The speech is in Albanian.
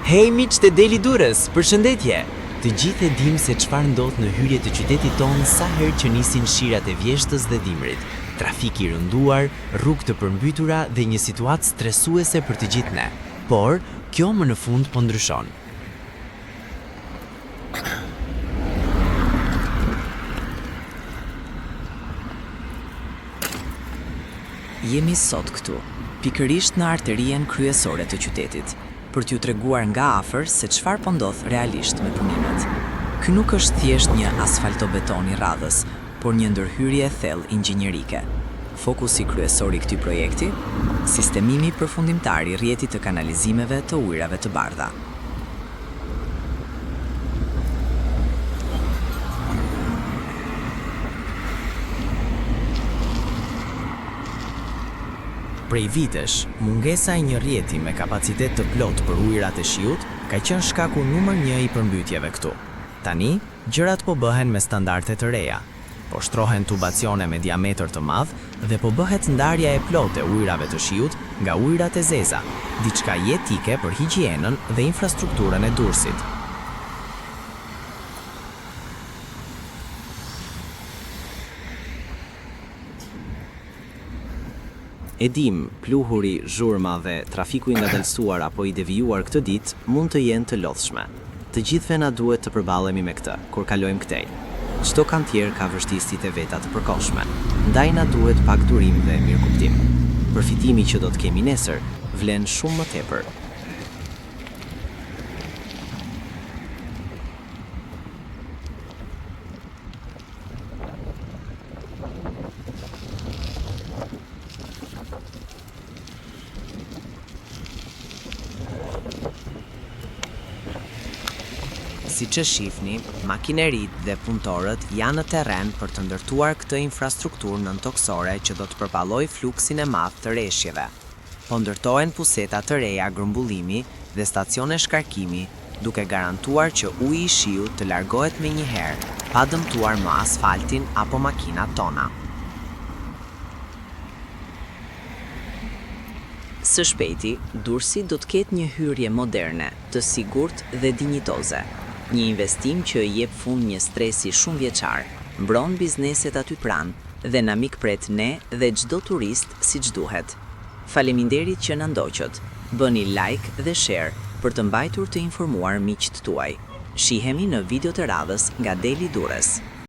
Hej miq të Deli Durrës, përshëndetje! Të gjithë e dim se çfarë ndodh në hyrje të qytetit tonë sa herë që nisin shirat e vjeshtës dhe dimrit. Trafik i rënduar, rrugë të përmbytura dhe një situatë stresuese për të gjithë ne. Por, kjo më në fund po ndryshon. Jemi sot këtu, pikërisht në arterien kryesore të qytetit, për t'ju treguar nga afër se çfarë po ndodh realisht me punimet. Ky nuk është thjesht një asfaltobeton i radhës, por një ndërhyrje thellë inxhinierike. Fokusi kryesor i këtij projekti, sistemimi përfundimtar i rrjetit të kanalizimeve të ujrave të bardha. Prej vitesh, mungesa e një rrjeti me kapacitet të plot për ujërat e shiut ka qenë shkaku numër 1 i përmbytjeve këtu. Tani, gjërat po bëhen me standarde të reja. Po shtrohen tubacione me diametër të madh dhe po bëhet ndarja e plotë e ujrave të shiut nga ujërat e zeza, diçka jetike për higjienën dhe infrastrukturën e Durrësit. E dim, pluhuri, zhurma dhe trafiku i ngadalësuar apo i devijuar këtë ditë mund të jenë të lodhshme. Të gjithëve na duhet të përballemi me këtë kur kalojmë këtej. Çdo kantier ka vështirësitë e veta të përkohshme, ndaj na duhet pak durim dhe mirëkuptim. Përfitimi që do të kemi nesër vlen shumë më tepër. Si që shifni, makineritë dhe punëtorët janë në terren për të ndërtuar këtë infrastrukturë nëntoksore që do të përballojë fluksin e madh të rreshjeve. Po ndërtohen puseta të reja grumbullimi dhe stacione shkarkimi, duke garantuar që uji i shiut të largohet menjëherë, pa dëmtuar më asfaltin apo makinat tona. Së shpejti, Durrësi do të ketë një hyrje moderne, të sigurt dhe dinjitoze. Një investim që i jep fund një stresi shumë vjeçar, mbron bizneset aty pranë dhe na mikpret ne dhe çdo turist siç duhet. Faleminderit që na ndoqët. Bëni like dhe share për të mbajtur të informuar miqtë tuaj. Shihemi në video të radhës nga Deli Durrës.